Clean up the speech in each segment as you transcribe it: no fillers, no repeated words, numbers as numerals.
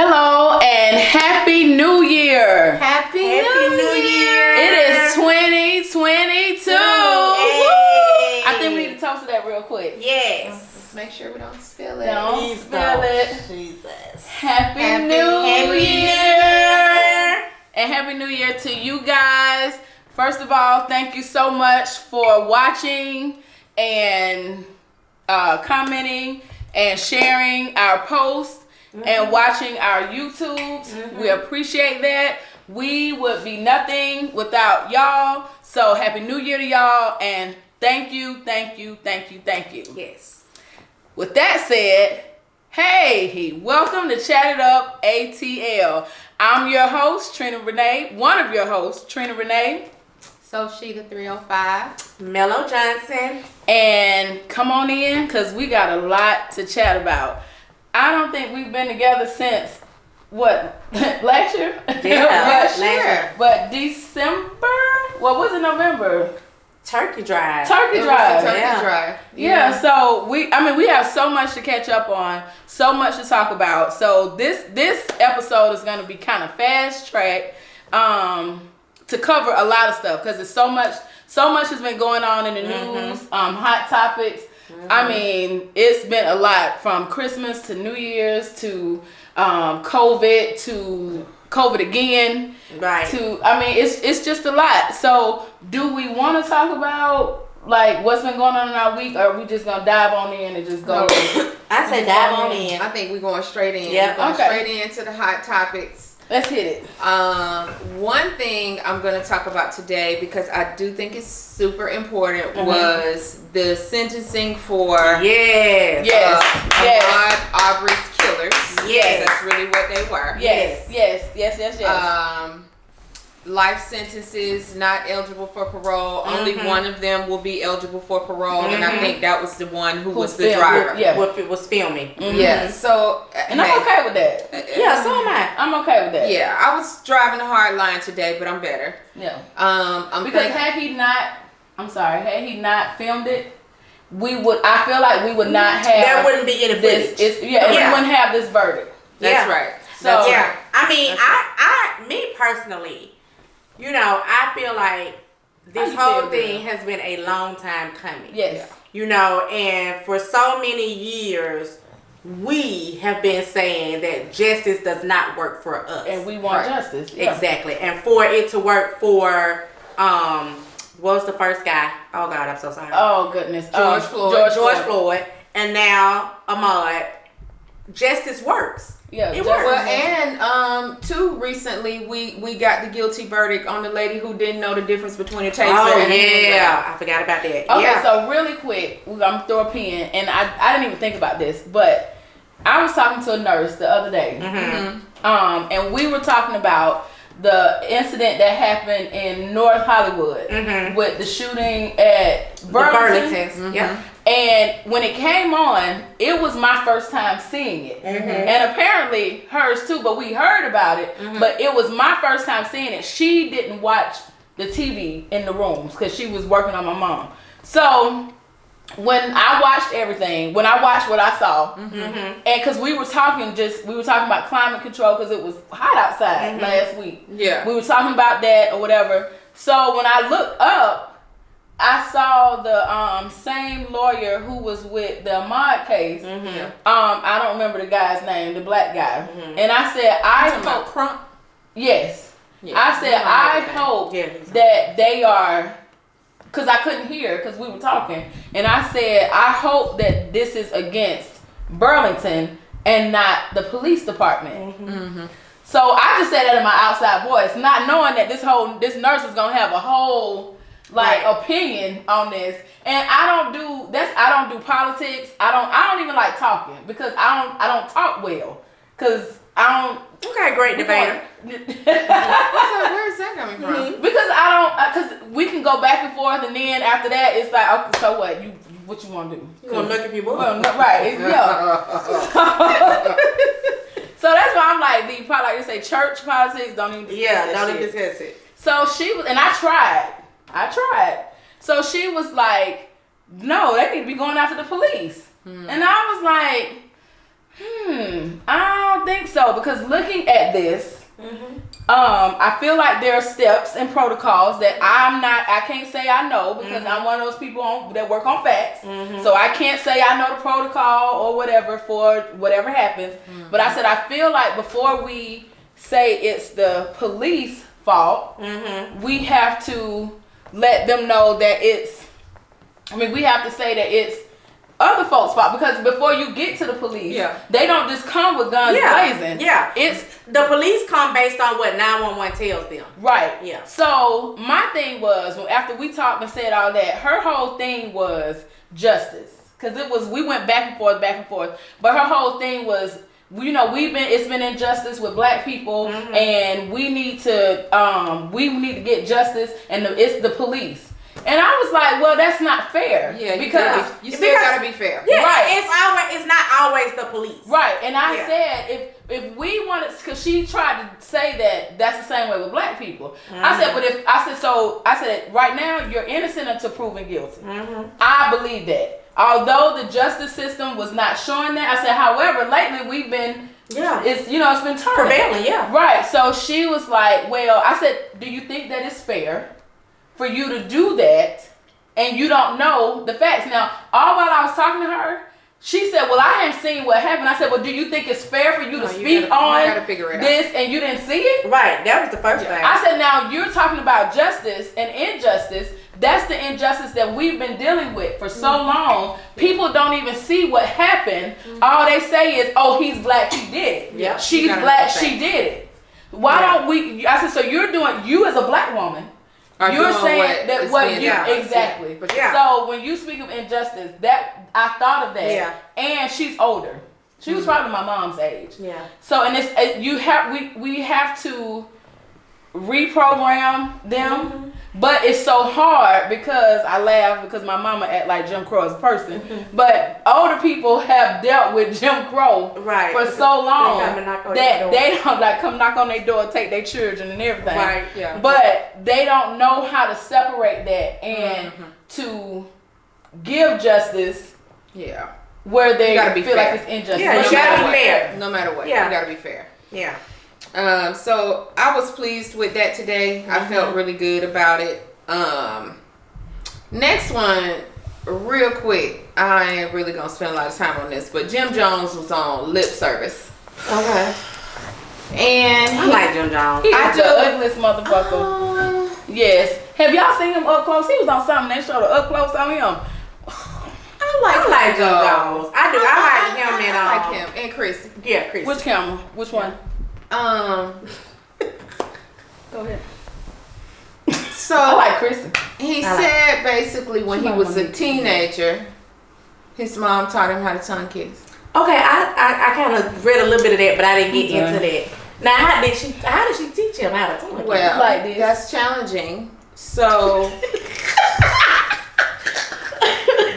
Hello and Happy New Year! Happy New Year! It is 2022! Hey. I think we need to toast to that real quick. Yes. Let's make sure we don't spill it. Don't spill it. Jesus. Happy New Year! And Happy New Year to you guys. First of all, thank you so much for watching and commenting and sharing our posts. And watching our YouTubes. We appreciate that. We would be nothing without y'all. So Happy New Year to y'all, and thank you. Yes. With that said, hey, welcome to Chat It Up Atl. I'm your host, Trena Renee, one of your hosts, Trena Renea. SoSheeda 305. Melo Johnson. And come on in, because we got a lot to chat about. I don't think we've been together since, what, last year? Yeah, last year. But December? What was it, November? Turkey drive. Turkey drive. Turkey drive. Yeah, so we have so much to catch up on, so much to talk about. So this episode is going to be kind of fast track to cover a lot of stuff because there's so much has been going on in the news, hot topics. I mean, it's been a lot from Christmas to New Year's to COVID to COVID again. Right. It's just a lot. So, do we want to talk about like what's been going on in our week, or are we just gonna dive on in and just go? I say dive on in. I think we're going straight in. Yeah. We're going straight into the hot topics. Let's hit it. One thing I'm going to talk about today, because I do think it's super important, was the sentencing for Yes. Yes. Ahmad Arbery's killers. Yes. That's really what they were. Yes. Life sentences, not eligible for parole. Only one of them will be eligible for parole, and I think that was the one who was the driver. What it was filming. Yeah. So, and I'm okay with that. Yeah, so am I. I'm okay with that. Yeah, I was driving a hard line today, but I'm better. Yeah. Because had he not filmed it, I feel like we would not have. There wouldn't be any footage. We wouldn't have this verdict. That's right. So yeah, I mean, me personally, I feel like this whole thing has been a long time coming. Yes. And for so many years, we have been saying that justice does not work for us. And we want justice. Yeah. Exactly. And for it to work for, what was the first guy? Oh God, I'm so sorry. Oh goodness. George Floyd. And now Ahmad. Justice works. Yeah, it works. Well, and too recently we got the guilty verdict on the lady who didn't know the difference between a taser and a handgun. I forgot about that. Okay, so really quick, I'm gonna throw a pin, and I didn't even think about this, but I was talking to a nurse the other day, and we were talking about the incident that happened in North Hollywood with the shooting at Burlington. Yeah. And when it came on, it was my first time seeing it. And apparently hers too, but we heard about it. But it was my first time seeing it. She didn't watch the TV in the rooms because she was working on my mom. So when I watched everything, when I watched what I saw, and because we were talking about climate control because it was hot outside last week. Yeah. We were talking about that or whatever. So when I looked up, I saw the same lawyer who was with the Ahmad case. I don't remember the guy's name, the black guy. And I said, I hope Crump. Yes. Yeah. I said, I hope that they are, because I couldn't hear because we were talking. And I said, I hope that this is against Burlington and not the police department. So I just said that in my outside voice, not knowing that this nurse was gonna have a whole opinion on this. And I don't do politics. I don't even like talking because I don't talk well because I don't. You got a great debater. Where is that coming from? Because we can go back and forth, and then after that it's like, okay, so what you want to do? You want to look at people? Right? Yeah. So that's why I'm like, like you say, church politics don't even discuss it. So she was, and I tried. So she was like, no, they need to be going after the police. And I was like, I don't think so, because looking at this, I feel like there are steps and protocols that I can't say I know, because I'm one of those people that work on facts. So I can't say I know the protocol or whatever for whatever happens. But I said, I feel like before we say it's the police fault, we have to let them know that we have to say that it's other folks' fault, because before you get to the police, they don't just come with guns blazing. It's the police come based on what 911 tells them. Right. Yeah. So my thing was, after we talked and said all that, her whole thing was justice, because we went back and forth, but her whole thing was, it's been injustice with black people, and we need to get justice, and it's the police. And I was like, well, that's not fair. Yeah, because you still gotta be fair. Yeah, right. It's not always the police. Right. And I said, if we wanted, because she tried to say that that's the same way with black people. I said, right now you're innocent until proven guilty. I believe that. Although the justice system was not showing that, I said, however, lately we've been, it's been turning. Prevailing, Right. So she was like, well, I said, do you think that it's fair for you to do that and you don't know the facts? Now, all while I was talking to her, she said, well, I hadn't seen what happened. I said, well, do you think it's fair for you to speak on this and you didn't see it? Right, that was the first thing. I said, now you're talking about justice and injustice. That's the injustice that we've been dealing with for so long. People don't even see what happened. All they say is, oh, he's black, he did it. She's black, she did it. Why don't we, I said, so you as a black woman, you're saying that what you exactly. So when you speak of injustice, that I thought of that. Yeah. And she's older. She was probably my mom's age. Yeah. So and we have to reprogram them, but it's so hard because I laugh because my mama act like Jim Crow as a person, but older people have dealt with Jim Crow for so long that they don't come knock on their door, take their children and everything. Right. Yeah. But they don't know how to separate that and to give justice. Yeah. Where they feel like it's injustice. Yeah, you gotta be fair. No matter what. Yeah. You gotta be fair. Yeah. So I was pleased with that today. I felt really good about it. Next one, real quick. I ain't really gonna spend a lot of time on this, but Jim Jones was on Lip Service. Okay. And I like Jim Jones. He's the ugliest motherfucker. Yes. Have y'all seen him up close? He was on something that showed up close on him. I like Jim Jones. I do. I like him and I like him and Chris. Yeah, Chris. Which camera? Which one? Go ahead. So I like Kristen. He said basically when he was a teenager, his mom taught him how to tongue kiss. Okay, I kind of read a little bit of that, but I didn't get into that. Now, how did she teach him how to tongue kiss? Well, like this. That's challenging. So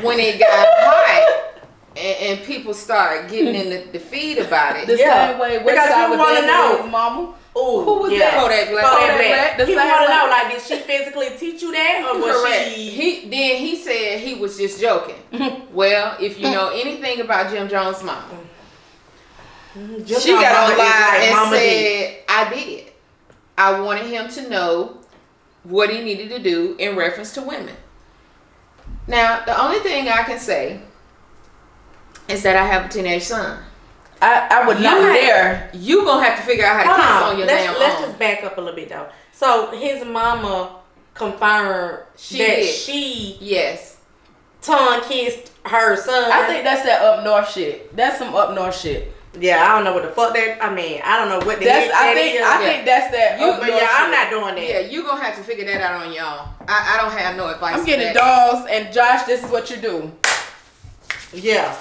when it got hot and people start getting in the feed about it, the same way because people want to know, mama. Ooh, who was that? Kodak Black. People want to know, like, did she physically teach you that, or was she? He said he was just joking. Well, if you know anything about Jim Jones' mom, she got on live and said, "I did. I wanted him to know what he needed to do in reference to women." Now, the only thing I can say is that I have a teenage son. I would not dare. You gonna have to figure out how to kiss on your damn Let's just back up a little bit though. So his mama confirmed she tongue kissed her son. I think that's that up north shit. That's some up north shit. Yeah, I don't know what the fuck that. I mean, I don't know what that is. I think that's that. I'm not doing that. Yeah, you gonna have to figure that out on your own. I don't have no advice. I'm getting dolls, and Josh, this is what you do. Yeah.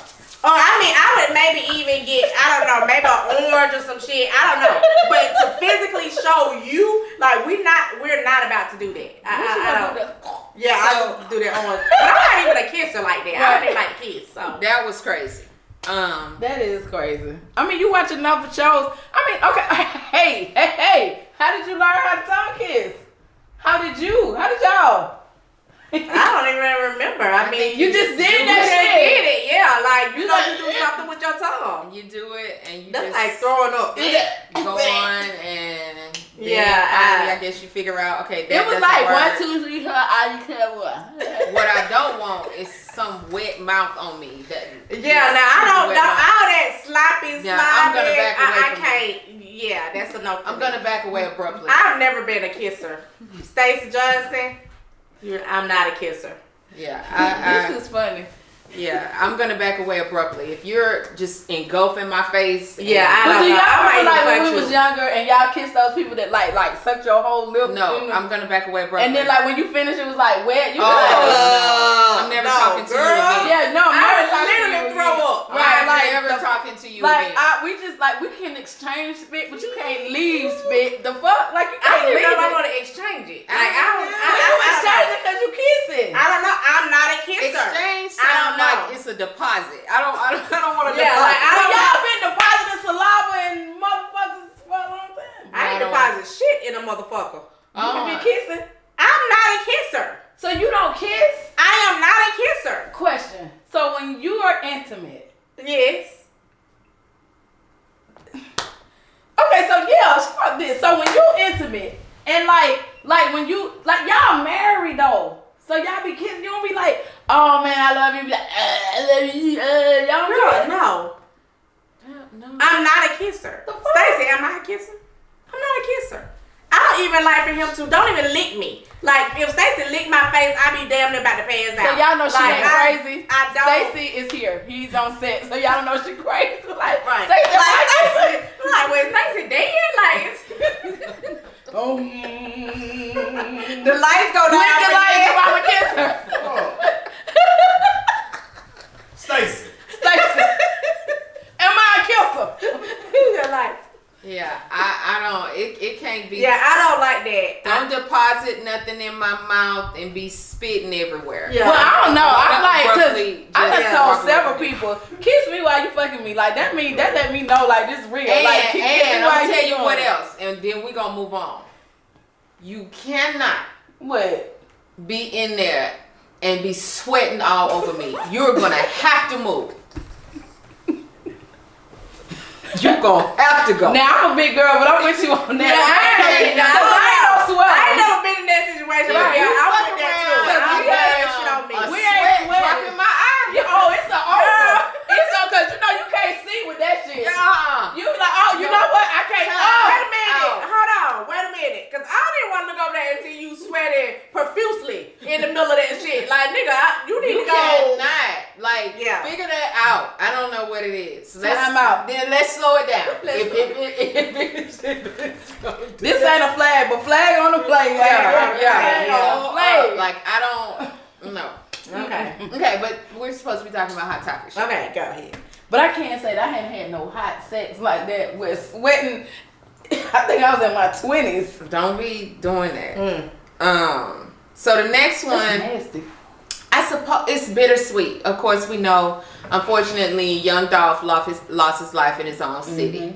Oh, I mean, I would maybe even get, I don't know, maybe an orange or some shit. I don't know. But to physically show you, like, we're not about to do that. I don't. Yeah, I don't do that on. But I'm not even a kisser like that. I don't even like to kiss. So that was crazy. That is crazy. I mean, you watching enough of shows. I mean, okay. Hey. How did you learn how to tongue kiss? How did y'all? I don't even remember. I mean, you just did that shit. Did it, yeah. Like you know, you do something with your tongue. You do it and you That's just like throwing up. go on and yeah, I guess you figure out, okay, it was like 1, 2, 3, what I don't want is some wet mouth on me. Now I don't know all that sloppy. I'm gonna back away I can't. Yeah, that's a no. I'm gonna back away abruptly. I've never been a kisser. Stacey Johnson, I'm not a kisser. Yeah, this is funny. Yeah, I'm gonna back away abruptly. If you're just engulfing my face, I don't know. Y'all remember like when we was younger and y'all kissed those people that like sucked your whole lip? No, I'm gonna back away abruptly. And then like when you finish, it was like wet. I'm never talking to you again. Yeah, no, I'm never talking to you literally throw up. Right, like never talking to you again. We just we can exchange spit, but you can't leave spit. The fuck, like you can't I leave. don't know if I want to exchange it. Like you exchange it because you kissing. I don't know. I'm not a kisser. Exchange I don't know. like it's a deposit. I don't want to Yeah, deposit. like Y'all been depositing saliva and motherfuckers for a long time. I ain't deposit shit in a motherfucker. You can be kissing. I'm not a kisser. So you don't kiss? I am not a kisser. Question. So when you are intimate. Yes. Okay, so fuck this. So when you intimate and like when you y'all married though. So y'all be kissing, you don't be like, oh man, I love you. Be like, I love you. Y'all do Girl, it. no. I'm not a kisser. Stacey, am I a kisser? I'm not a kisser. I don't even like for him to. Don't even lick me. Like if Stacey lick my face, I be damn near about to pass out. So y'all know she ain't crazy. I don't. Stacey is here. He's on set, so y'all don't know she crazy. Like, Right. Stacey, Like when Stacey dead, like the lights go down. Blink the lights if I'm a kisser. Stacey. Am I a kisser? You're like, Yeah, I don't. It can't be. yeah, I don't like that. Don't deposit nothing in my mouth and be spitting everywhere. Yeah. Well, I don't know. Abruptly I done just told walk away several from it. people, kiss me while you fucking me. Like that let me know like this real. Like kiss me And while I'm gonna tell you doing what it. else, and then we gonna move on. You cannot What? be in there and be sweating all over me. You're gonna have to move. You're gonna have to go. Now I'm a big girl, but I'm with you on that. I ain't no sweat. I ain't never been in that situation. Yeah, you I'm fuck with that around. too. I don't You want got that shit on me. a We sweat ain't sweating. dropping my eye. Oh, it's a over. It's so cause you can't see with that shit. You like, oh, you know what? I can't. Wait a minute. Hold on. Wait a minute. Cause I didn't want to look over there and see you sweating profusely in the middle of that shit. Like nigga, you need to go. Cannot. Like, figure that out. I don't know what it is. Time out. Then let's slow it down. This ain't a flag, but flag on the flag. Flag. Like I don't know. Okay, but we're supposed to be talking about hot topics. Okay, go ahead. But I can't say that I hadn't had no hot sex like that with sweating. I think I was in my 20s. Don't be doing that. So the next one, nasty. I suppose it's bittersweet. Of course, we know. Unfortunately, young Dolph lost his life in his own city,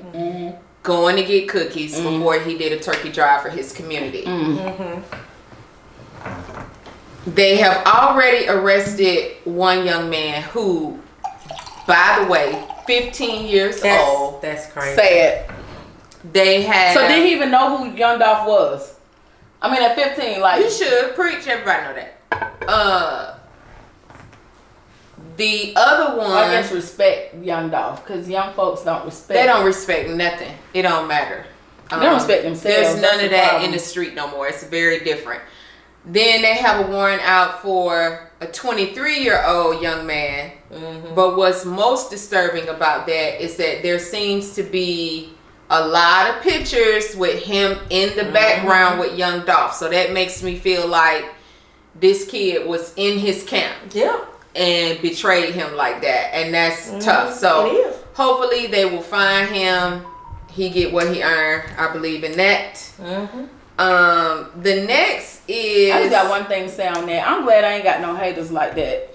going to get cookies before he did a turkey drive for his community. They have already arrested one young man who, by the way, 15 years old. That's crazy. Sad. They have. So did he even know who Young Dolph was? I mean, at 15, like you should preach. Everybody know that. The other one, I guess respect Young Dolph because young folks don't respect. they don't respect nothing. It don't matter. They don't respect themselves. There's none of that problem. in the street no more. It's very different. Then they have a warrant out for a 23-year-old young man. But what's most disturbing about that is that there seems to be a lot of pictures with him in the background with young Dolph. So that makes me feel like this kid was in his camp. Yeah. And betrayed him like that. And that's tough. So It is. hopefully they will find him. He get what he earned. I believe in that. The next is... I just got one thing to say on that. I'm glad I ain't got no haters like that.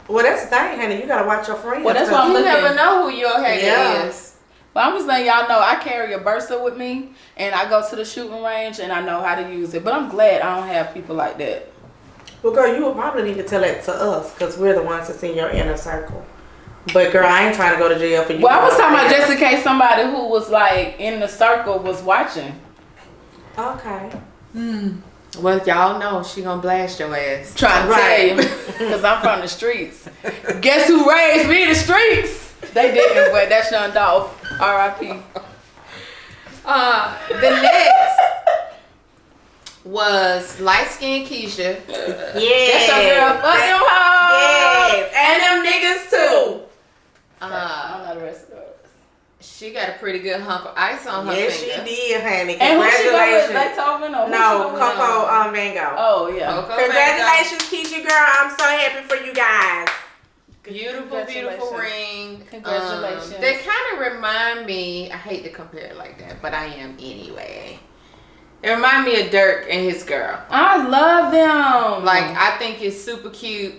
Well, that's the thing, honey. You gotta watch your friends. Well, that's why I'm You looking. never know who your hater Yeah. is. But I'm just letting y'all know I carry a burster with me, and I go to the shooting range, and I know how to use it. But I'm glad I don't have people like that. Well, girl, you would probably need to tell that to us because we're the ones that's in your inner circle. But girl, I ain't trying to go to jail for you. Well, I was talking about just in case somebody who was like in the circle was watching. Okay. Well, y'all know she gonna blast your ass. Trying to tell you, because I'm from the streets. Guess who raised me in the streets? They didn't, but that's Sean Dolph. R.I.P. The next was light skinned Keisha. Yeah. That's your girl. Fuck them hoes. Yes. And them niggas too. I don't know the rest of it. She got a pretty good hunk of ice on her Yes, finger. she did, honey. And who she go with? Congratulations. Beethoven or who No, she go with? Coco Van Gogh. Oh, yeah. Coco Congratulations, Keisha girl. I'm so happy for you guys. Beautiful, beautiful ring. Congratulations. They kind of remind me, I hate to compare it like that, but I am anyway. They remind me of Dirk and his girl. I love them. Like, I think it's super cute.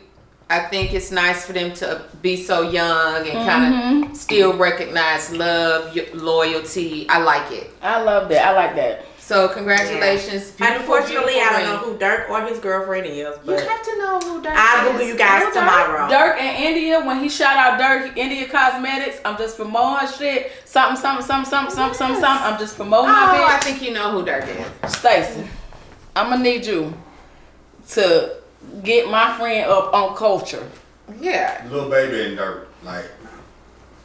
I think it's nice for them to be so young and kind of still recognize love, loyalty. I like it. I love that. I like that. So congratulations. Yeah. Beautiful, Unfortunately, beautiful I don't ring. know who Dirk or his girlfriend is, You but have to know who Dirk I'll is. Google you guys Know tomorrow. Dirk and India, when he shout out Dirk, India Cosmetics, I'm just promoting her shit. Something. I'm just promoting my Oh, I bitch. think you know who Dirk is. Stacey, I'm gonna need you to get my friend up on culture. Yeah. Lil Baby and Dirk, like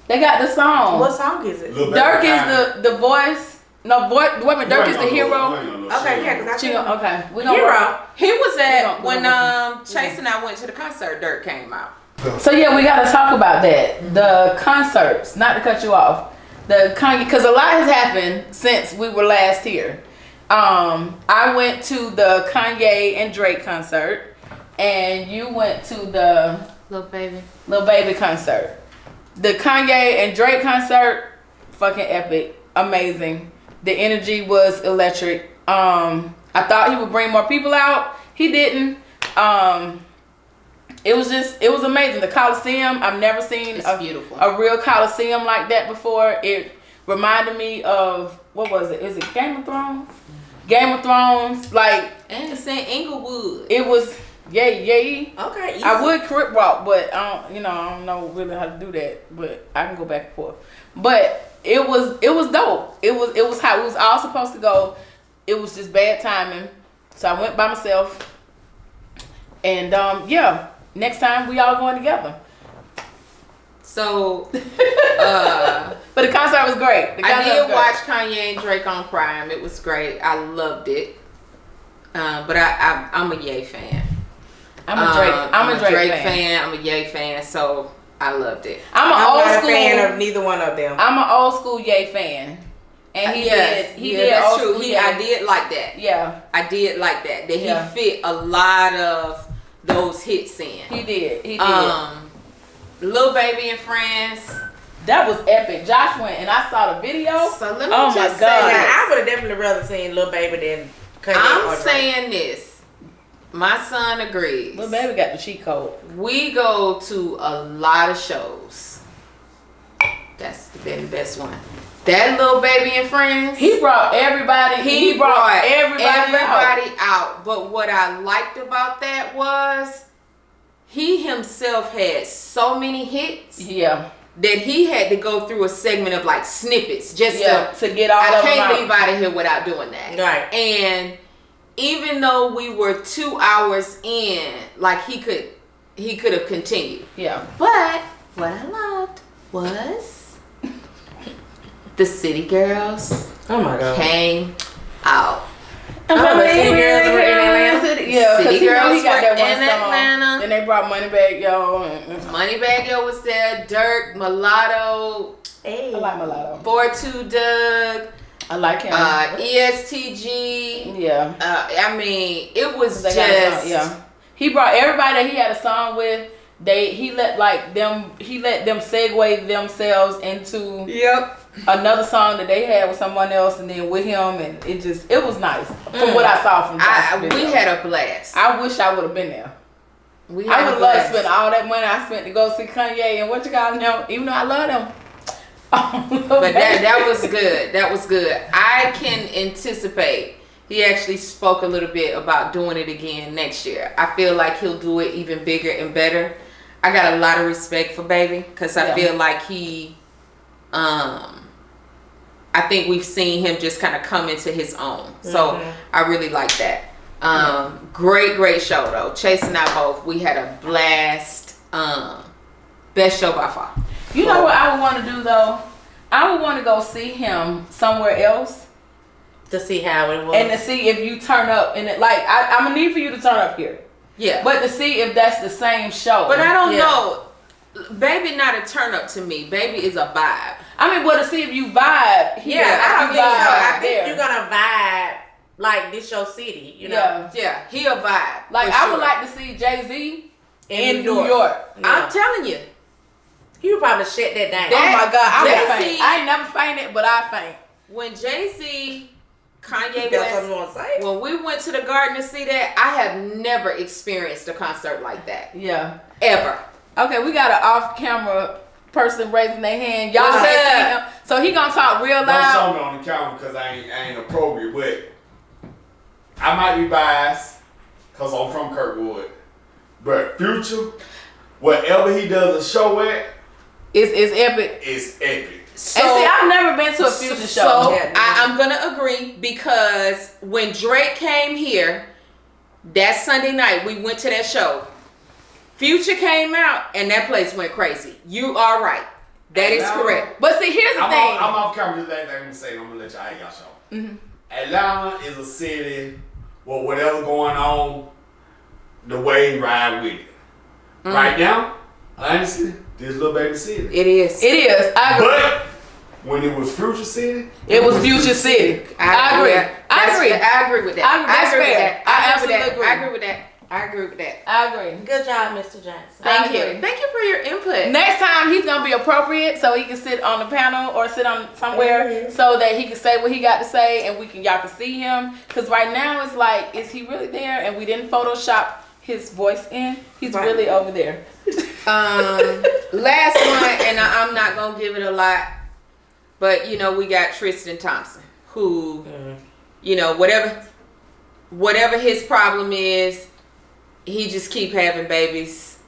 They got the song. what song is it? Lil Baby. Dirk is the voice. No, Dirk is the hero. Okay, yeah, because I She think gonna, okay, we gonna Hero. He was at We when gonna- Chase and I went to the concert. Dirk came out. So yeah, we gotta talk about that. The concerts, not to cut you off. The Kanye, because a lot has happened since we were last here. I went to the Kanye and Drake concert, and you went to the Little baby. Lil Baby concert. The Kanye and Drake concert, fucking epic, amazing. The energy was electric. I thought he would bring more people out. He didn't. It was amazing. The Coliseum, I've never seen Beautiful. a real Coliseum like that before. It reminded me of, what was it? Is it Game of Thrones? Game of Thrones, like, And it's in Inglewood. it was, Okay, easy. I would crip walk, but I don't know really how to do that. But I can go back and forth. But it was dope. It was how it was all supposed to go. It was just bad timing, so I went by myself. And yeah, next time we all going together. So, But the concert was great. I did watch Kanye and Drake on Prime. It was great. I loved it. But I'm a Ye fan. I'm a Drake fan. I'm a Ye fan. So I loved it. I'm I'm old not school a fan of neither one of them. I'm an old school Ye fan, and he did That's old true. school I Ye. did like that. Yeah, I did like that. That Yeah. he fit a lot of those hits in. he did. Lil Baby and Friends. That was epic. Josh went and I saw the video. So let me Oh my just say God. Now, this. I would have definitely rather seen Lil Baby than Kanye or I'm Drake. saying this. My son agrees. Little baby got the cheat code. We go to a lot of shows. That's been the best one. That Lil Baby and Friends. He brought everybody. He brought everybody out. out. But what I liked about that was he himself had so many hits Yeah, that he had to go through a segment of like snippets just to get all I of them can't out. leave out of here without doing that. Right. And even though we were 2 hours in, like he could have continued. Yeah, But what I loved was the City Girls Oh my God. came out. Oh, the City Girls were in Atlanta? Yeah, City because he Girls got that were one in song. Atlanta. Then they brought Moneybag Yo. And Moneybag Yo was there. Dirk, Mulatto, Hey. I like Mulatto. 4-2 Doug, I like him. ESTG. Yeah. I mean, it was They got a just song, yeah. He brought everybody that he had a song with. He let them segue themselves into Yep. another song that they had with someone else, and then with him, and it was nice from what I saw from Josh's We video. had a blast. I wish I would have been there. I would have loved to spend all that money I spent to go see Kanye and what you call him, even though I love them. But that was good. That was good. I can anticipate. He actually spoke a little bit about doing it again next year. I feel like he'll do it even bigger and better. I got a lot of respect for Baby because I feel like he, I think we've seen him just kind of come into his own. So I really like that. Great show though. Chase and I both, we had a blast. Best show by far. You know what I would want to do though? I would want to go see him somewhere else to see how it was and to see if you turn up in it. Like I'm gonna need for you to turn up here. Yeah. But to see if that's the same show. But I don't know. Baby not a turn up to me. Baby is a vibe. I mean, but to see if you vibe. I don't think so. I think you're gonna vibe like this your city, you know? Yeah, he a vibe. Like I would like to see Jay-Z in New York. I'm telling you. You probably shut that down. Oh my God, I would faint. I ain't never fainted, but I faint. When Jay-Z, Kanye West, when we went to the Garden to see that, I have never experienced a concert like that. Yeah. Ever. Okay, we got an off-camera person raising their hand. Y'all can't see him. So he gonna talk real loud. Don't show me on the camera because I ain't appropriate, but I might be biased because I'm from Kirkwood. But Future, whatever he does a show at, it's epic. It's epic. So, and see, I've never been to a Future show. So I'm gonna agree because when Drake came here, that Sunday night we went to that show. Future came out and that place went crazy. You are right. That is correct. But see, here's the thing. I'm off camera. Just like I'm gonna say, I'm gonna let y'all show. Atlanta is a city where whatever going on, the way ride with it. Right now, honestly, this little baby city. It is. I agree. But when it was Future City, it was Future City. I agree. I agree with that. I agree with that. I absolutely agree. I agree with that. I agree. Good job, Mr. Johnson. Thank you. Thank you for your input. Next time he's gonna be appropriate, so he can sit on the panel or sit on somewhere so that he can say what he got to say, and y'all can see him. Because right now it's like, is he really there? And we didn't Photoshop his voice in. He's really over there. Last one, and I'm not gonna give it a lot, but you know we got Tristan Thompson, who, you know, whatever his problem is. He just keep having babies.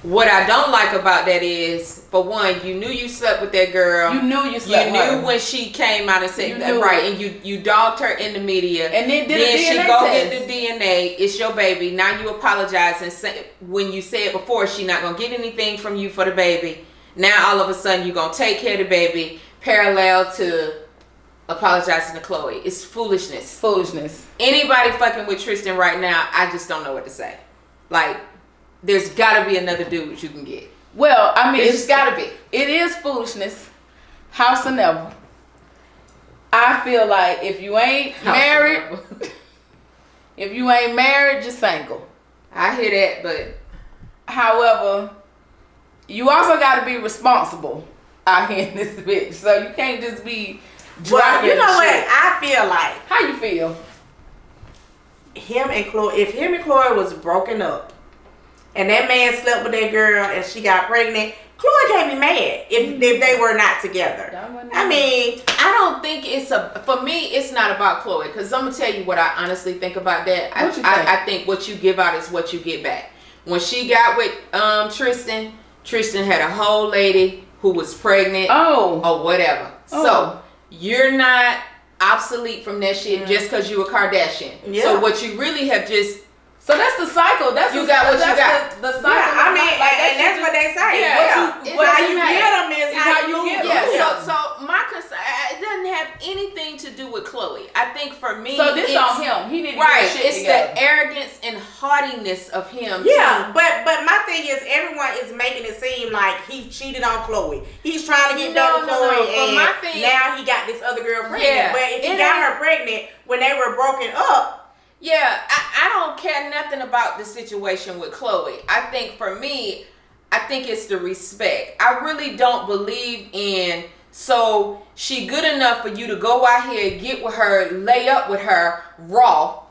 What I don't like about that is, for one, you knew you slept with that girl. You knew you slept with her. You knew when she came out and said that, right, and you dogged her in the media. And then she go get the DNA. It's your baby. Now you apologize and say, when you said before she not gonna get anything from you for the baby. Now all of a sudden you gonna take care of the baby, parallel to apologizing to Chloe. It's foolishness. Anybody fucking with Tristan right now, I just don't know what to say. Like, there's gotta be another dude you can get. Well, I mean, it's gotta be. It is foolishness. House or never. I feel like if you ain't married, just single. I hear that, but however, you also gotta be responsible out here in this bitch. So you can't just be. Well, you know what I feel like. How you feel? If him and Chloe was broken up, and that man slept with that girl, and she got pregnant, Chloe can't be mad if they were not together. I mean, I don't think for me, it's not about Chloe, because I'm gonna tell you what I honestly think about that. I think what you give out is what you get back. When she got with Tristan had a whole lady who was pregnant or whatever. So you're not obsolete from that shit just because you a Kardashian. Yeah. So what you really have just... So that's the cycle. The cycle. Yeah, I mean, and that's what they say. How you get them is how you get them. Yeah. So my concern, it doesn't have anything to do with Chloe. I think for me, so this on him. He didn't get his shit It's together. The arrogance and haughtiness of him. Yeah, too. but my thing is, everyone is making it seem like he cheated on Chloe. He's trying to get back to Chloe, and now he got this other girl pregnant. Yeah, but if he got her pregnant when they were broken up. Yeah, I don't care nothing about the situation with Chloe. I think for me, I think it's the respect. I really don't believe in, so she good enough for you to go out here, get with her, lay up with her raw,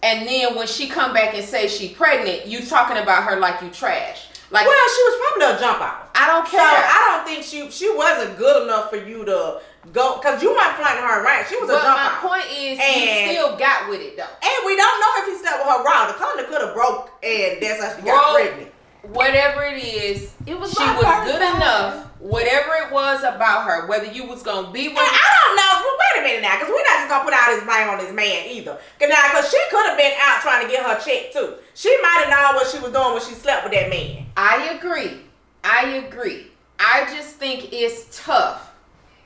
and then when she come back and say she pregnant, you talking about her like you trash. Like, well, she was probably a jump out. I don't care. So I don't think she wasn't good enough for you to go, because you weren't fronting her right. She was a jump out. But my point is, you still got with it though. And we don't know if he slept with her raw. The condom could have broke, and that's how she got pregnant. whatever it is, she was good enough. Whatever it was about her, whether you was gonna be with her. I don't know. Well, wait a minute now, because we're not just gonna put all this blame on this man either. Because she could have been out trying to get her check too. She might have known what she was doing when she slept with that man. I agree. I just think it's tough.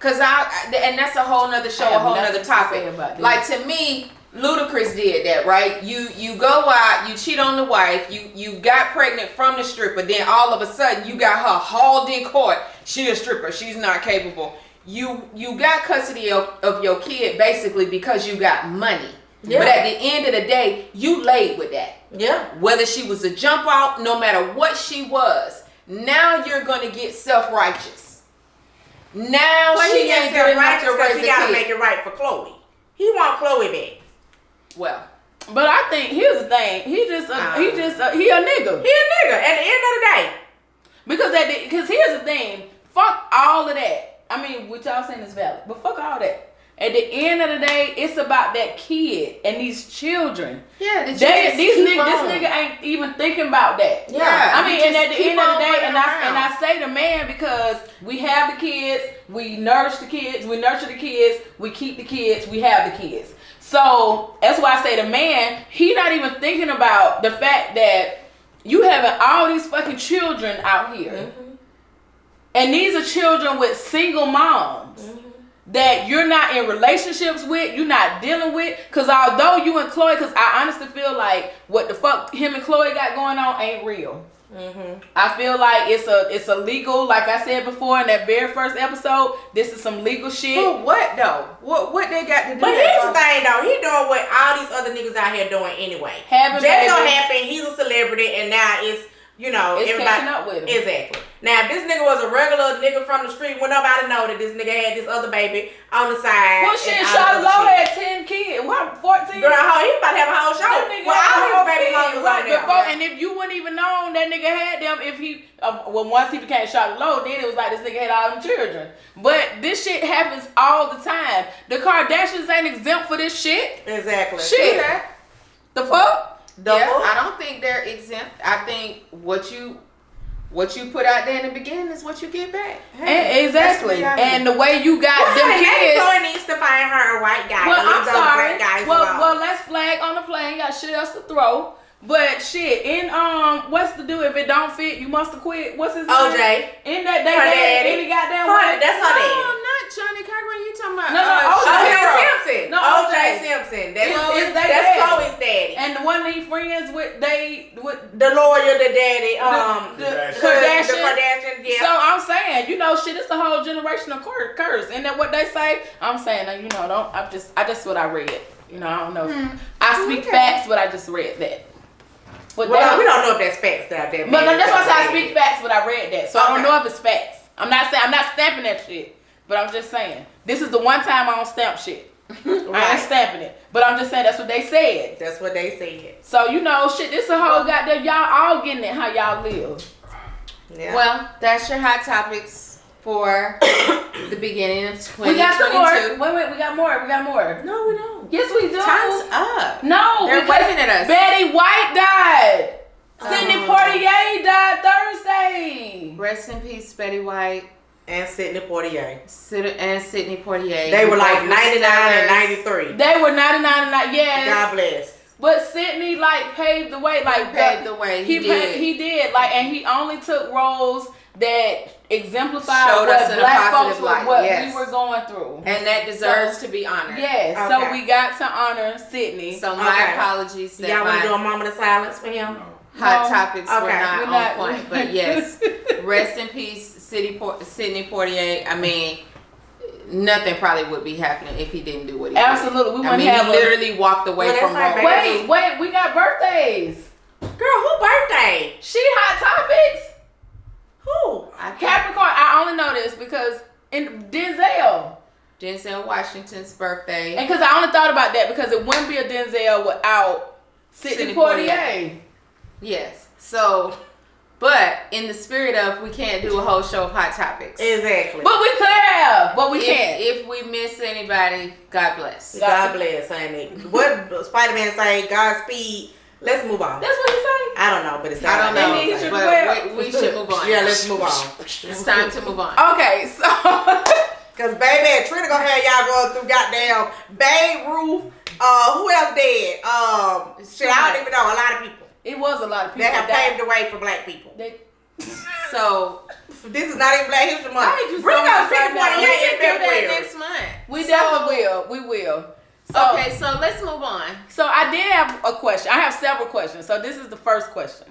And that's a whole nother show, a whole nother topic. Like, to me, Ludacris did that, right? You go out, you cheat on the wife, you got pregnant from the stripper, then all of a sudden you got her hauled in court. She a stripper, she's not capable. You got custody of your kid basically because you got money. Yeah. But at the end of the day, you laid with that. Yeah. Whether she was a jump out, no matter what she was, now you're gonna get self-righteous. Now she ain't good enough to raise a kid. He gotta make it right for Chloe. He want Chloe back. Well, but I think here's the thing. He a nigga. He a nigga at the end of the day. Because here's the thing. Fuck all of that. I mean, what y'all saying is valid, but fuck all that. At the end of the day, it's about that kid and these children. Yeah, this nigga ain't even thinking about that. Yeah, I mean, and at the end of the day, and I say the man because we have the kids, we nourish the kids, we nurture the kids, we keep the kids, we have the kids. So that's why I say the man, he not even thinking about the fact that you having all these fucking children out here. Mm-hmm. And these are children with single moms. Mm-hmm. That you're not in relationships with, you're not dealing with. Because although you and Chloe, because I honestly feel like what the fuck him and Chloe got going on ain't real. Mm-hmm. I feel like it's a legal, like I said before in that very first episode, this is some legal shit. For what though? What they got to do? But here's the thing though, he doing what all these other niggas out here doing anyway. Just so happen he's a celebrity and now it's everybody catching up with him. Exactly. Now, if this nigga was a regular nigga from the street, would nobody know that this nigga had this other baby on the side? Well, shit, Charlotte Lowe had 10 kids. What, 14? Girl, he about to have a whole show. Well, all his baby mamas on there. And if you wouldn't even known that nigga had them, if he, once he became Charlotte Lowe, then it was like this nigga had all them children. But this shit happens all the time. The Kardashians ain't exempt for this shit. Exactly. Shit. The fuck? I don't think they're exempt. I think what you put out there in the beginning is what you get back. Hey, exactly. And the way you got them kids. Chloe needs to find her a white guy. Well, I'm sorry. Well, let's flag on the plane. Got shit else to throw. But shit, in what's to do if it don't fit? You must have quit. What's his name? OJ. In that day, any goddamn way. That's her daddy. No, not Johnny Cochran. You talking about? No, OJ Simpson. No, OJ Simpson. That's Chloe's daddy. And the one he friends with, the lawyer, the daddy, the Kardashian. Yeah. So I'm saying, shit, it's a whole generational curse. Isn't that what they say? I'm saying, I just what I read. I don't know. I speak facts, but I just read that. But we don't know if that's facts that. But that's why I say I speak facts, but I read that. So I don't know if it's facts. I'm not stamping that shit. But I'm just saying, this is the one time I don't stamp shit. Right. I ain't stamping it. But I'm just saying that's what they said. That's what they said. So shit, this a whole goddamn y'all all getting it how y'all live. Yeah. Well, that's your hot topics for the beginning of 2022. We got some more. Wait, we got more. No, we don't. Yes, we do. Time's up. No, they're waving at us. Betty White died. Sidney Poitier died Thursday. Rest in peace, Betty White. And Sidney Poitier. Sidney Poitier. They were like 99 and 93. They were 99 and yes. God bless. But Sidney paved the way. He did. And he only took roles that exemplified showed what us in black a positive folks light. what yes. we were going through. And that deserves to be honored. Yes. Okay. So we got to honor Sidney. So my apologies. Y'all want to do a moment of silence for him? Hot topics were not on point. But yes. Rest in peace, Sidney Poitier. I mean, nothing probably would be happening if he didn't do what he did. Absolutely. We he literally walked away from home. Wait, we got birthdays. Girl, who birthday? She Hot Topics. Who? Capricorn. I only know this because in Denzel Washington's birthday. And because I only thought about that because it wouldn't be a Denzel without Sidney Poitier. Yes. So, but in the spirit of we can't do a whole show of hot topics. Exactly. But we could have. But we can't. If we miss anybody, God bless. God bless, honey. What Spider-Man say? Godspeed. Let's move on. That's what he say. I don't know, but it's I don't know. They need But we should move on. Yeah, let's move on. It's time to move on. Okay, so Cause baby, Trina gonna have y'all going through goddamn Babe Ruth. Who else dead? Shit, I don't even know. A lot of people. it was a lot of people That have paved the way for black people. So This is not even Black History Month. I hate you so Bring much out right 51 now. we yeah, can in do that February. next month. We definitely will. We will. So, Okay, so let's move on. So I did have a question. I have several questions. So this is the first question.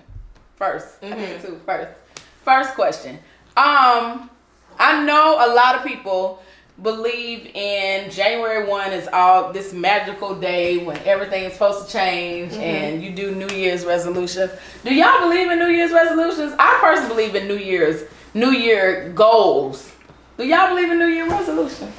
I did two first. First question. I know a lot of people believe in January 1 is all this magical day when everything is supposed to change and you do New Year's resolutions. Do y'all believe in New Year's resolutions? I personally believe in New Year goals. Do y'all believe in New Year resolutions?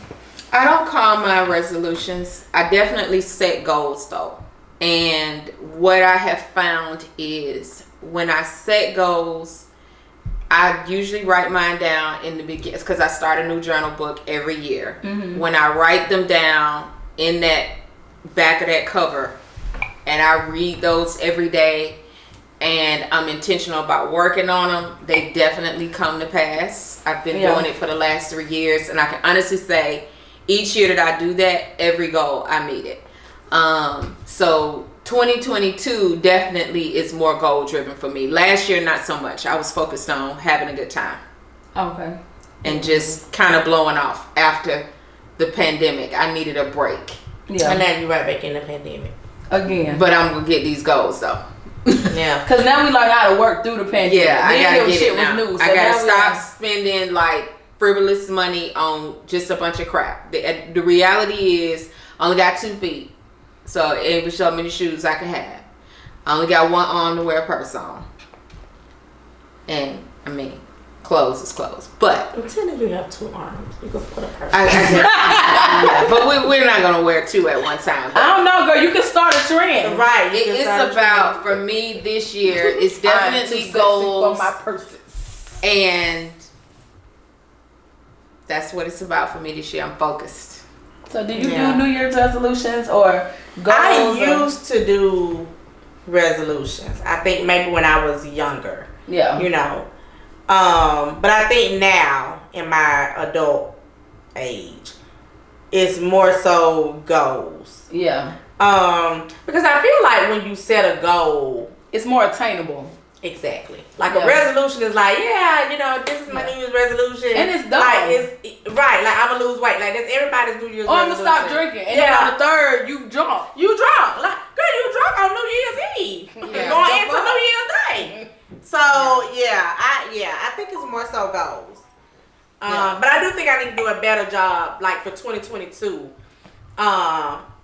I don't call my resolutions. I definitely set goals though. And what I have found is when I set goals, I usually write mine down in the beginning because I start a new journal book every year. When I write them down in that back of that cover and I read those every day and I'm intentional about working on them, they definitely come to pass. I've been doing it for the last 3 years and I can honestly say each year that I do that, every goal I meet it. So 2022 definitely is more goal driven for me. Last year, not so much. I was focused on having a good time. Okay. And just kind of blowing off after the pandemic. I needed a break. Yeah. And now you're right back in the pandemic. Again. But I'm going to get these goals though. Yeah. Because now we learn how to work through the pandemic. Yeah, I Then got to get shit it now. was new, so I got now to we stop like- spending like frivolous money on just a bunch of crap. The reality is I only got 2 feet. So it was so many shoes I can have. I only got one arm to wear a purse on. And I mean, clothes is clothes. But Until you have 2 arms, you can put a purse. yeah, but we're not gonna wear 2 at one time. But I don't know, girl. You can start a trend. Right. it's about for me this year. It's definitely goals, for my purses. and that's what it's about for me this year. I'm focused. So do you do New Year's resolutions or goals? I used to do resolutions. I think maybe when I was younger. Yeah. You know. But I think now in my adult age, it's more so goals. Yeah. Because I feel like when you set a goal, It's more attainable. exactly. Like a resolution is like, you know, this is my New Year's resolution. And it's dumb. Like right, like I'm gonna lose weight. Like that's everybody's New Year's Or I'm resolution. gonna stop drinking. And then on the 3rd, you drunk. You drunk. Like, girl, you drunk on New Year's Eve. Yeah. Going into New Year's Day. So I think it's more so goals. But I do think I need to do a better job, like for 2022,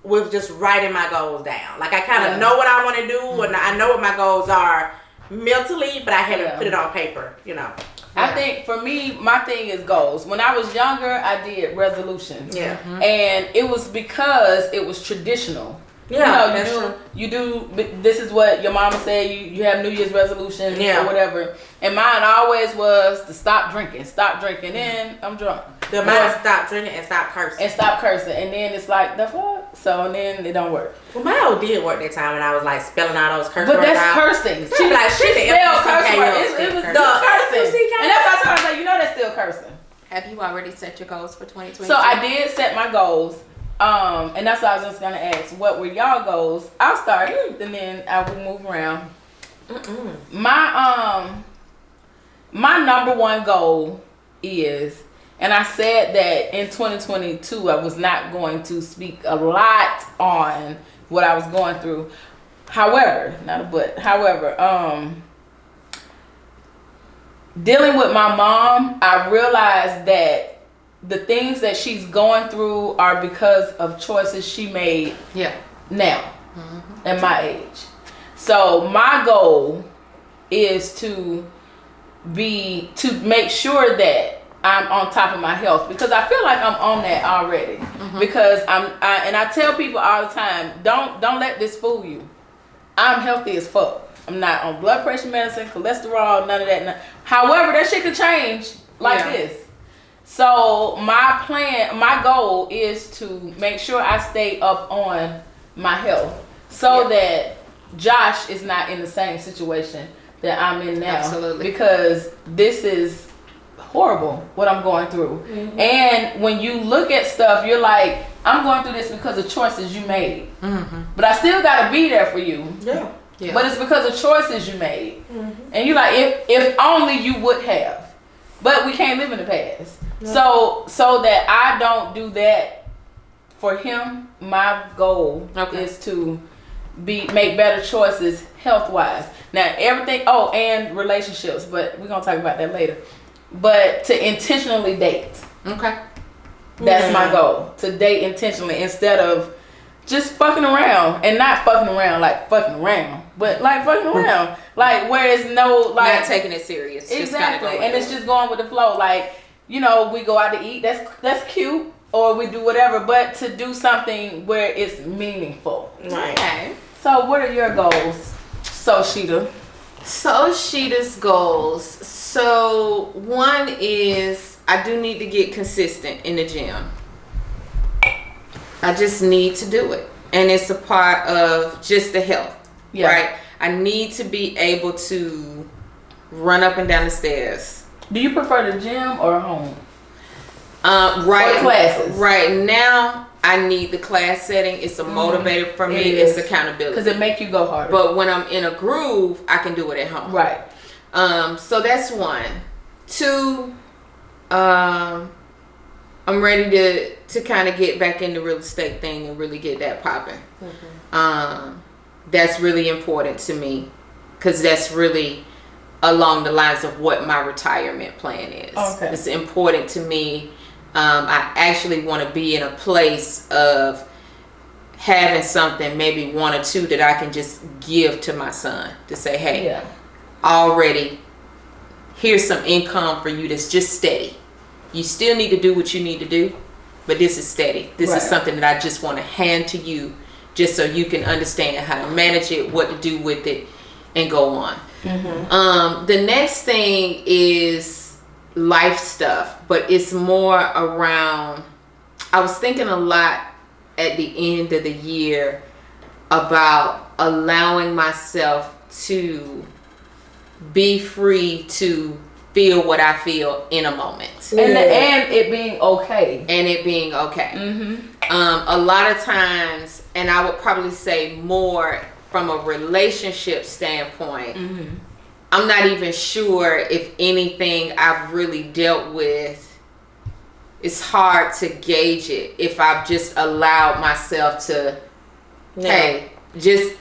with just writing my goals down. Like I kind of know what I want to do, and I know what my goals are mentally, but I haven't put it on paper. You know. I think for me, my thing is goals. When I was younger, I did resolutions. Yeah. And it was because it was traditional. Yeah, you do. This is what your mama said. You have New Year's resolutions or whatever. And mine always was to stop drinking. Then I'm drunk. The mine stop drinking and stop cursing. And then it's like the fuck. So then it don't work. Well, my old did work that time when I was like spelling out those curse words. But that's out. cursing. She like she spelled curse words. It was the cursing. F-U-C-K. And that's why I told her, you know that's still cursing. Have you already set your goals for 2022? So I did set my goals. And that's what I was just gonna ask. What were y'all goals? I'll start and then I will move around. My number one goal is, and I said that in 2022 I was not going to speak a lot on what I was going through. However, dealing with my mom, I realized that the things that she's going through are because of choices she made now at my age. So my goal is to make sure that I'm on top of my health, because I feel like I'm on that already. Because I tell people all the time, don't let this fool you. I'm healthy as fuck. I'm not on blood pressure medicine, cholesterol, none of that. However, that shit could change like this. So my goal is to make sure I stay up on my health so that Josh is not in the same situation that I'm in now. Absolutely. Because this is horrible what I'm going through. And when you look at stuff, you're like, I'm going through this because of choices you made. But I still gotta be there for you. Yeah. But it's because of choices you made. And you're like, if only you would have. But we can't live in the past. So that I don't do that for him, my goal is to make better choices health wise. Now everything and relationships, but we're gonna talk about that later. But to intentionally date. Okay. That's my goal. To date intentionally instead of just fucking around. And not fucking around like fucking around. But like fucking around. Like where it's no like not taking it serious. Exactly. And it's just going with the flow. Like, you know, we go out to eat, that's cute. Or we do whatever, but to do something where it's meaningful. Right. Okay. So what are your goals, SoSheeda? SoSheeda's goals. So one is I do need to get consistent in the gym. I just need to do it. And it's a part of just the health. Right? I need to be able to run up and down the stairs. Do you prefer the gym or home? Right. Or classes? Right now, I need the class setting. It's a motivator for me. It's accountability. Because it make you go harder. But when I'm in a groove, I can do it at home. Right. So that's one. Two, I'm ready to kind of get back in the real estate thing and really get that popping. That's really important to me because that's really along the lines of what my retirement plan is. Okay. It's important to me. I actually want to be in a place of having something, maybe one or two that I can just give to my son to say, hey, already here's some income for you that's just steady. You still need to do what you need to do, but this is steady. This is something that I just want to hand to you just so you can understand how to manage it, what to do with it, and go on. The next thing is life stuff, but it's more around, I was thinking a lot at the end of the year about allowing myself to be free to feel what I feel in a moment. And it being okay. A lot of times, and I would probably say more from a relationship standpoint, I'm not even sure if anything I've really dealt with, it's hard to gauge it if I've just allowed myself to, hey, just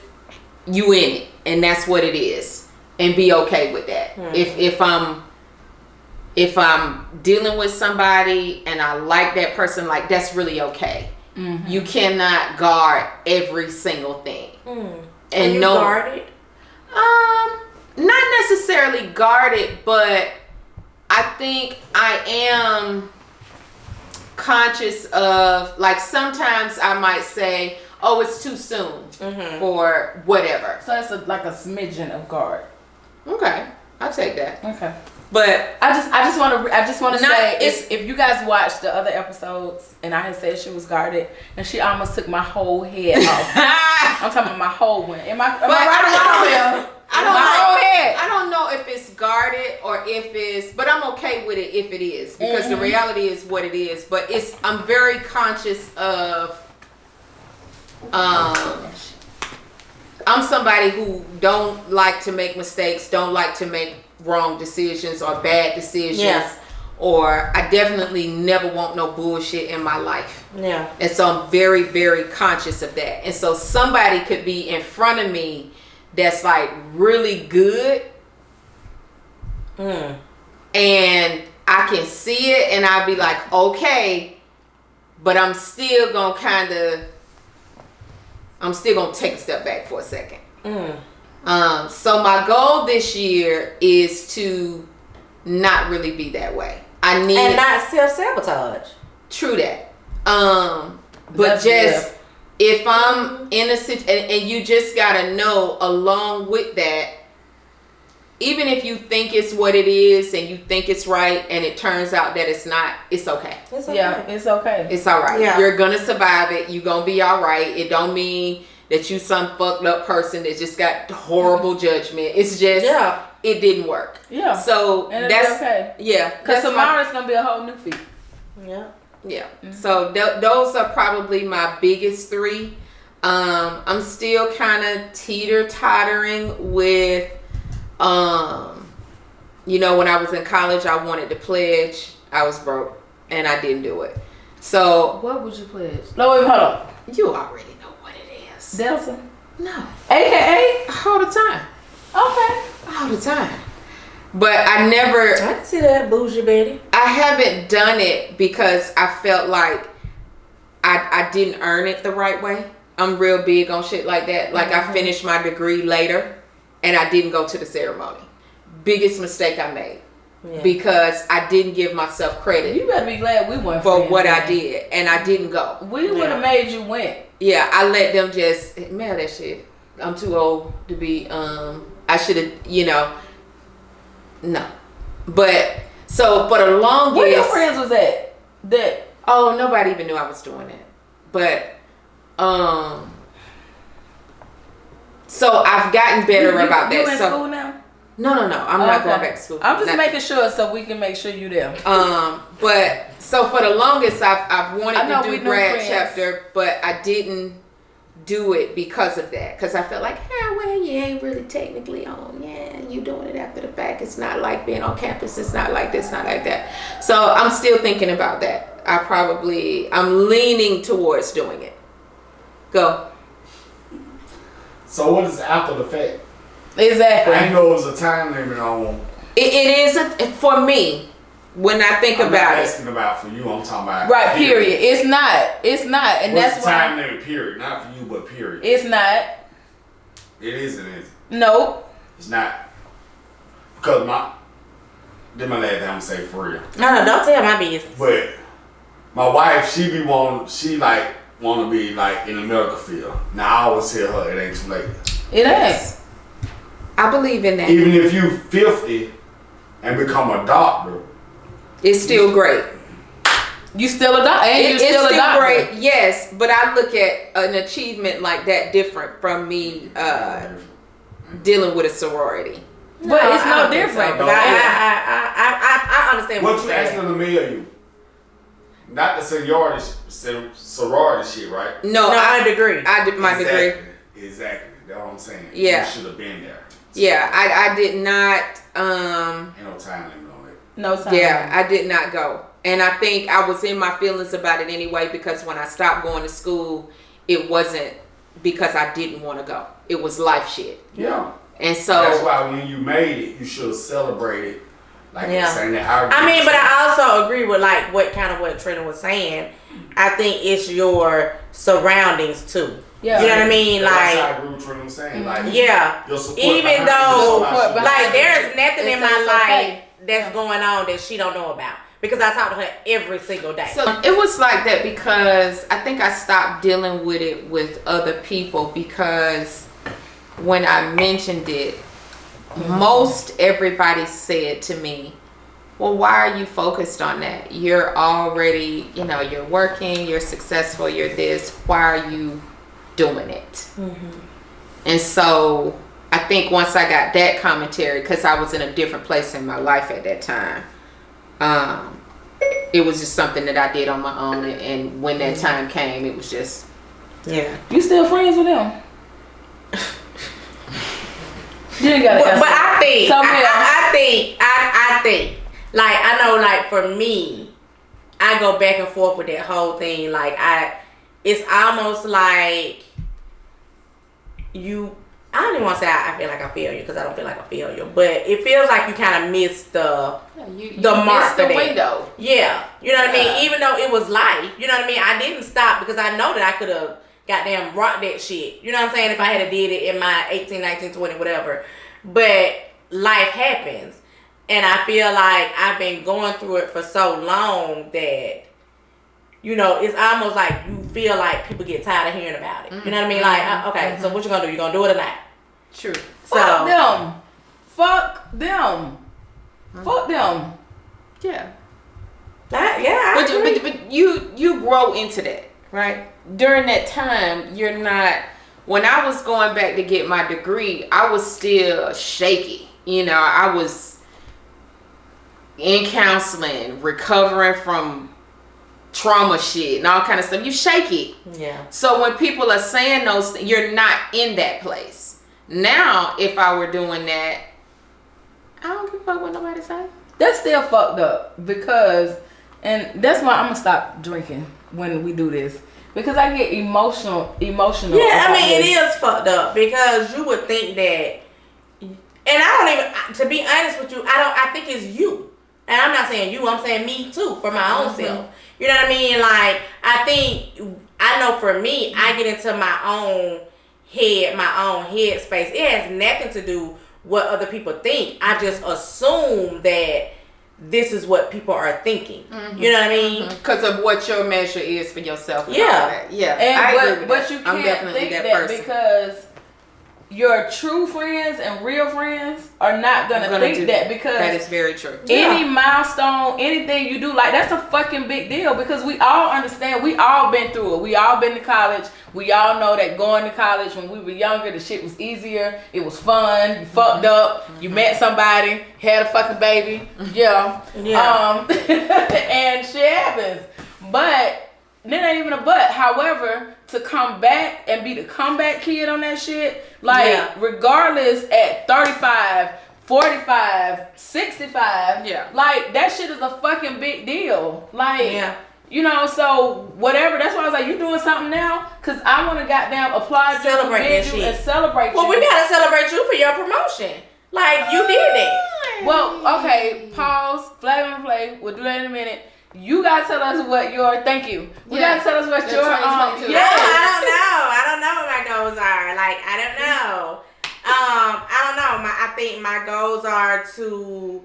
you in it, and that's what it is, and be okay with that. If I'm dealing with somebody and I like that person, like that's really okay. You cannot guard every single thing. And you guarded? Not necessarily guarded, but I think I am conscious of, like, sometimes I might say, oh, it's too soon for whatever. So it's like a smidgen of guard. Okay, I'll take that. Okay. But I just want to say, if you guys watched the other episodes and I had said she was guarded and she almost took my whole head off. I'm talking about my whole one. Am I right or wrong? I don't know if it's guarded or if it's, but I'm okay with it if it is, because the reality is what it is. But I'm very conscious of, I'm somebody who don't like to make mistakes, don't like to make wrong decisions or bad decisions, or I definitely never want no bullshit in my life. And so I'm very, very conscious of that. And so somebody could be in front of me that's like really good, and I can see it and I'll be like, okay, but I'm still gonna take a step back for a second. So my goal this year is to not really be that way. And not self-sabotage. True that. But just if I'm in a situation, and you just gotta know along with that, even if you think it's what it is and you think it's right and it turns out that it's not, it's okay. It's okay. Yeah, it's okay. It's all right. You're gonna survive it. You're gonna be all right. It don't mean that you some fucked up person that just got horrible judgment. It's just it didn't work. Yeah. So and that's okay. Yeah. Because tomorrow it's gonna be a whole new feat. Yeah. Yeah. So those are probably my biggest three. I'm still kind of teeter-tottering with, you know, when I was in college, I wanted to pledge. I was broke, and I didn't do it. So what would you pledge? No, wait, hold on. You already know what it is. Delta? No. AKA? All the time. Okay. All the time. But I never... I can see that, bougie Betty. I haven't done it because I felt like I didn't earn it the right way. I'm real big on shit like that. Like I finished my degree later and I didn't go to the ceremony. Biggest mistake I made. Yeah. Because I didn't give myself credit. You better be glad we went for what I did, and I didn't go. We would have made you win. Yeah, I let them just mail that shit. I'm too old to be. I should have, you know. No, but so for the longest. Where your friends was at? That nobody even knew I was doing it. But so I've gotten better about that. You in school now? No. I'm not going back to school. I'm just making sure so we can make sure you there. But so for the longest, I've wanted to do grad chapter, but I didn't do it because of that. Because I felt like, well, you ain't really technically on. Yeah, you doing it after the fact. It's not like being on campus. It's not like this, not like that. So I'm still thinking about that. I'm leaning towards doing it. Go. So what is after the fact? Exactly. I know it was a time limit on. It is for me when I think about it. I'm not asking about for you. I'm talking about right. Period. It's not, and what's that's the time limit. Period. Not for you, but period. It's not. It is. It is. Nope. It's not. Because then my last thing I'm gonna say for real. No, don't tell my business. But my wife, she want to be like in the medical field. Now I always tell her it ain't too late. It ain't. I believe in that. Even if you 50 and become a doctor, it's still great. You still a doctor, and you're still a doctor. Great, yes. But I look at an achievement like that different from me dealing with a sorority. But it's no different. So. I understand what you're saying. What you asking me of you? Not the sorority shit, right? No, I degree. I did my degree. Exactly. That's what I'm saying. Yeah. You should have been there. Yeah, I did not. Ain't no time limit on it. No time. Yeah, I did not go, and I think I was in my feelings about it anyway because when I stopped going to school, it wasn't because I didn't want to go. It was life shit. Yeah. And so that's why when you made it, you should have celebrated. Like saying that. I mean, but I also agree with like what Trina was saying. I think it's your surroundings too. Yeah. You know what I mean? Like, I agree with Trina saying. Like, even though like there's nothing in my life that's going on that she don't know about because I talk to her every single day. So it was like that because I think I stopped dealing with it with other people because when I mentioned it, most everybody said to me, well, why are you focused on that? You're already, you're working, you're successful, you're this. Why are you doing it? Mm-hmm. And so I think once I got that commentary, because I was in a different place in my life at that time, it was just something that I did on my own. And when that time came, it was just, You still friends with them? You ain't gotta but I think, like, I know, like, for me, I go back and forth with that whole thing. Like, it's almost like I don't even want to say I feel like a failure because I don't feel like a failure, but it feels like you kind of missed the mark for that window. Yeah, you know what I mean. Even though it was life, you know what I mean. I didn't stop because I know that I could have goddamn rocked that shit. You know what I'm saying? If I had did it in my 18, 19, 20, whatever. But life happens, and I feel like I've been going through it for so long that. It's almost like you feel like people get tired of hearing about it. You know what I mean? Like, okay, so what you gonna do? You gonna do it or not? True. Fuck them. Fuck them. Fuck them. Yeah. I but you grow into that, right? During that time, you're not when I was going back to get my degree, I was still shaky. You know, I was in counseling, recovering from trauma shit and all kind of stuff. You shake it. Yeah. So when people are saying those things, you're not in that place. Now, if I were doing that, I don't give a fuck what nobody say. That's still fucked up because, and that's why I'm gonna stop drinking when we do this, because I get emotional. Yeah, I mean, it is fucked up because you would think that, and I don't even, to be honest with you, I think it's you. And I'm not saying you, I'm saying me too, for my own self. You know what I mean? Like, I know for me, I get into my own head space. It has nothing to do what other people think. I just assume that this is what people are thinking. You know what I mean? Because of what your measure is for yourself. And Yeah. all that. Yeah. And I agree with but that. you I'm can't definitely think that that person. because your true friends and real friends are not gonna think that, because that is very true. any milestone, anything you do, like, that's a fucking big deal, because we all understand, we all been through it. We all been to college. We all know that going to college when we were younger, the shit was easier. It was fun. You fucked up. You met somebody, had a fucking baby. Yeah. And shit happens. But it ain't even a but. However, to come back and be the comeback kid on that shit, like, regardless, at 35, 45, 65, like, that shit is a fucking big deal. Like, you know, so whatever. That's why I was like, you doing something now? Because I want to goddamn apply, Celebrate that you shit. and celebrate Well, you. we gotta celebrate you for your promotion. Like, you did that. Well, okay, pause, flag on the play. We'll do that in a minute. You gotta tell us what your, thank you. You gotta tell us what your, I don't know what my goals are. Like, I don't know. I think my goals are to.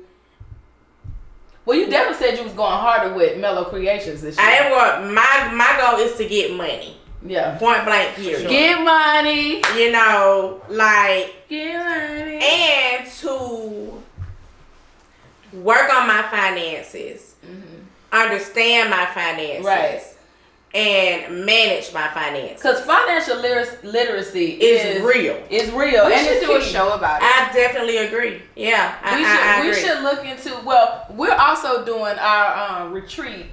Well, you definitely said you was going harder with Melo Creations this year. I am going. My goal is to get money. Yeah. Point blank period. Sure. Get money. You know, like, get money. And to work on my finances. Understand my finances. Right. And manage my finances. Because financial literacy is real. It's real. We and should do a show about it. I definitely agree. Yeah. I we should look into, well, we're also doing our retreat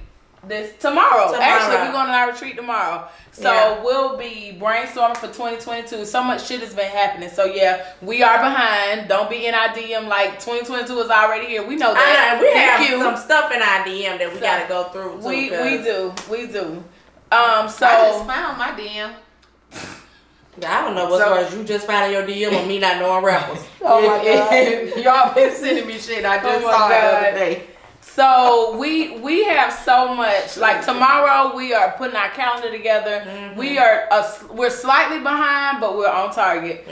tomorrow. Actually, we're going on our retreat tomorrow. So we'll be brainstorming for 2022. So much shit has been happening. So yeah, we are behind. Don't be in our DM like 2022 is already here. We know that. We have some stuff in our DM that we gotta go through too. We do. So I just found my DM. I don't know what's worse. You just found your DM or me not knowing rappers. Oh my god. Y'all been sending me shit. I just saw it the other day. So we have so much. Like, tomorrow we are putting our calendar together. We're slightly behind, but we're on target.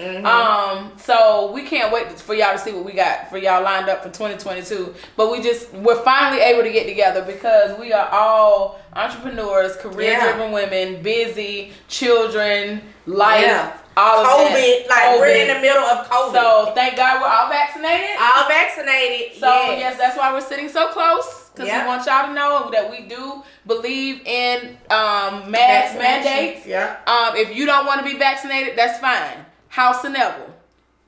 So we can't wait for y'all to see what we got for y'all lined up for 2022. But we're finally able to get together because we are all entrepreneurs, career-driven women, busy, children, life. All of COVID, we're in the middle of COVID. So thank God we're all vaccinated. So yes, that's why we're sitting so close, because we want y'all to know that we do believe in mask mandates. If you don't want to be vaccinated, that's fine. House and Neville,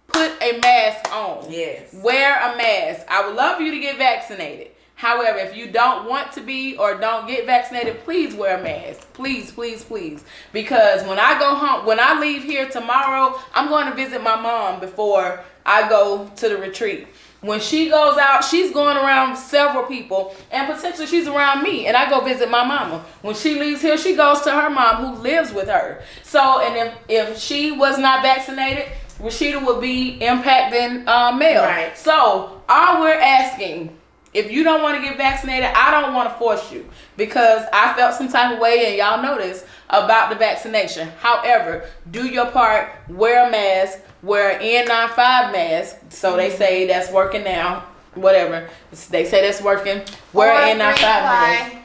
put a mask on. Yes. Wear a mask. I would love for you to get vaccinated. However, if you don't want to be or don't get vaccinated, please wear a mask. Please, please, please. Because when I go home, when I leave here tomorrow, I'm going to visit my mom before I go to the retreat. When she goes out, she's going around several people, and potentially she's around me, and I go visit my mama. When she leaves here, she goes to her mom who lives with her. So, and if she was not vaccinated, Rasheeda would be impacting Mel. Right. So, all we're asking, if you don't want to get vaccinated, I don't want to force you, because I felt some type of way, and y'all know this, about the vaccination. However, do your part, wear a mask, wear an N95 mask. So they say that's working now. Whatever. They say that's working. Wear an N95 mask.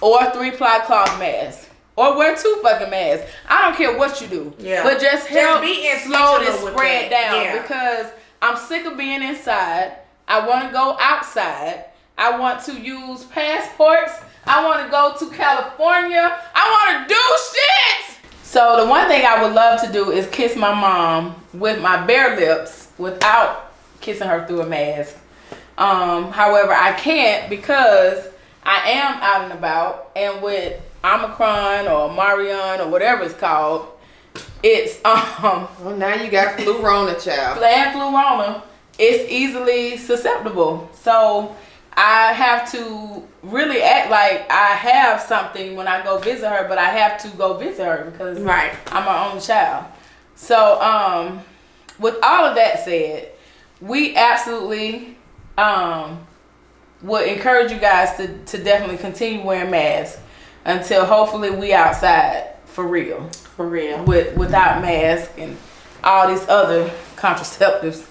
Or 3-ply cloth mask. Or wear 2 fucking masks. I don't care what you do. Yeah. But just help slow this spread down. Yeah. Because I'm sick of being inside. I want to go outside. I want to use passports. I want to go to California. I want to do shit. So the one thing I would love to do is kiss my mom with my bare lips without kissing her through a mask. However, I can't because I am out and about, and with Omicron or Marion or whatever it's called, it's well, now you got flu-rona, child. And flu-rona, it's easily susceptible. So I have to really act like I have something when I go visit her, but I have to go visit her because I'm her own child. So with all of that said, we absolutely would encourage you guys to definitely continue wearing masks until hopefully we outside for real. For real. Without masks and all these other contraceptives.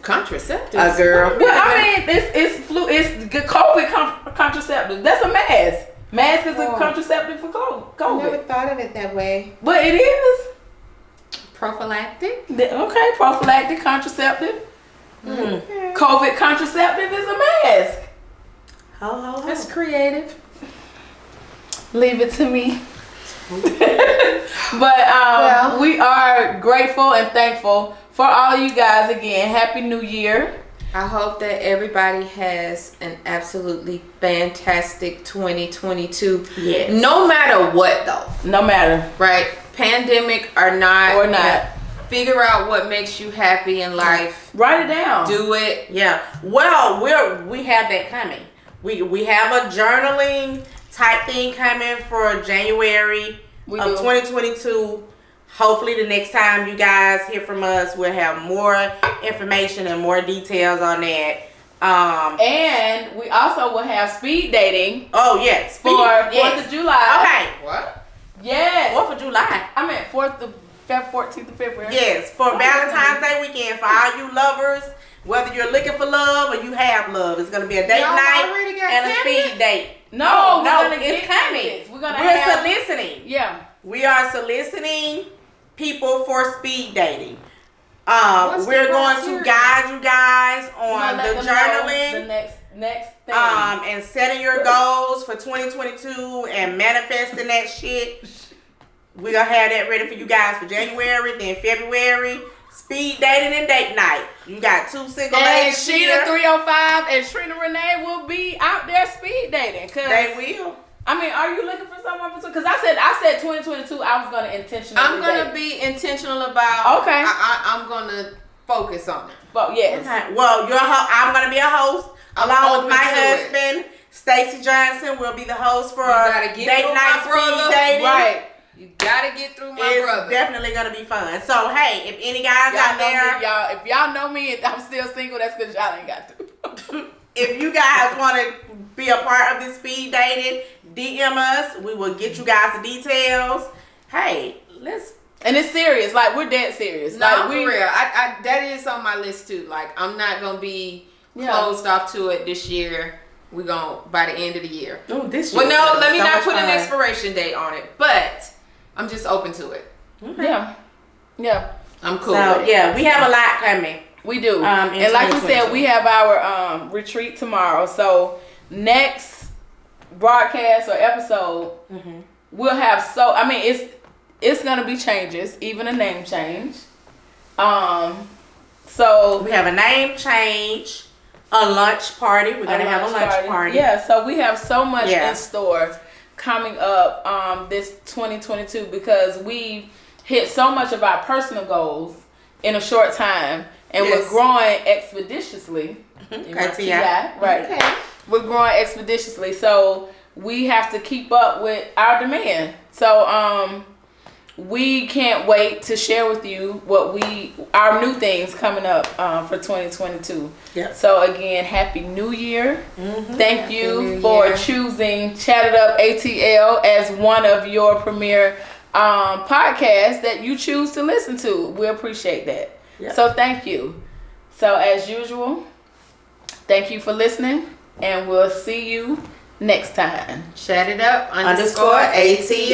Contraceptives? Girl. Well, I mean, it's COVID contraceptive. That's a mask. Mask is a contraceptive for COVID. I never thought of it that way. But it is. Prophylactic? Okay, prophylactic contraceptive. COVID contraceptive is a mask. That's creative. Leave it to me. But we are grateful and thankful for all of you guys again. Happy New Year. I hope that everybody has an absolutely fantastic 2022. Yes. No matter what though. No matter. Right? Pandemic or not. Or not. Figure out what makes you happy in life. Write it down. Do it. Yeah. Well, we have that coming. We have a journaling type thing coming for January of 2022. Hopefully the next time you guys hear from us, we'll have more information and more details on that. And we also will have speed dating. Oh yes, for 4th of July. Okay. What? Yes. 4th of July. I meant 14th of February. Yes, for Valentine's Day weekend for all you lovers. Whether you're looking for love or you have love, it's gonna be a date night and a speed date. No, it's coming. We're soliciting. Yeah. We are soliciting people for speed dating. We're going to guide you guys on the journaling. The next thing. And setting your goals for 2022 and manifesting that shit. We're gonna have that ready for you guys for January, then February. Speed dating and date night. You got 2 single ladies here. And Sheeda 305 and Trena Renee will be out there speed dating. They will. I mean, are you looking for someone for? Because I said 2022. I was gonna intentionally. I'm gonna be intentional about. Okay. I'm gonna focus on it. But yes. Okay. Well, I'm gonna be a host along with my husband, Stacy Johnson. Will be the host for date night speed dating. Right. You gotta get through my brother. It's definitely gonna be fun. So hey, if any guys out there, if y'all know me and I'm still single, that's because y'all ain't got to. If you guys want to be a part of this speed dating, DM us. We will get you guys the details. Hey, and it's serious. Like, we're dead serious. No, like, for real. I that is on my list too. Like, I'm not gonna be closed off to it this year. We're gonna by the end of the year. Oh, this year. Well, no, let me not put an expiration date on it, but I'm just open to it. Okay. Yeah. I'm cool. So yeah, we have a lot coming. We do. And like we said, we have our retreat tomorrow. So next broadcast or episode, we'll have it's gonna be changes, even a name change. So we have a name change, a lunch party. We're gonna have a lunch party. Yeah, so we have so much in store coming up this 2022 because we hit so much of our personal goals in a short time, and we're growing expeditiously. Right? Okay. We're growing expeditiously, so we have to keep up with our demand. So we can't wait to share with you our new things coming up for 2022. Yeah. So again, Happy New Year. Thank you for choosing Chat It Up Atl as one of your premier podcasts that you choose to listen to. We appreciate that. Yep. So thank you. So as usual, thank you for listening, and we'll see you next time. Chat It Up _ATL.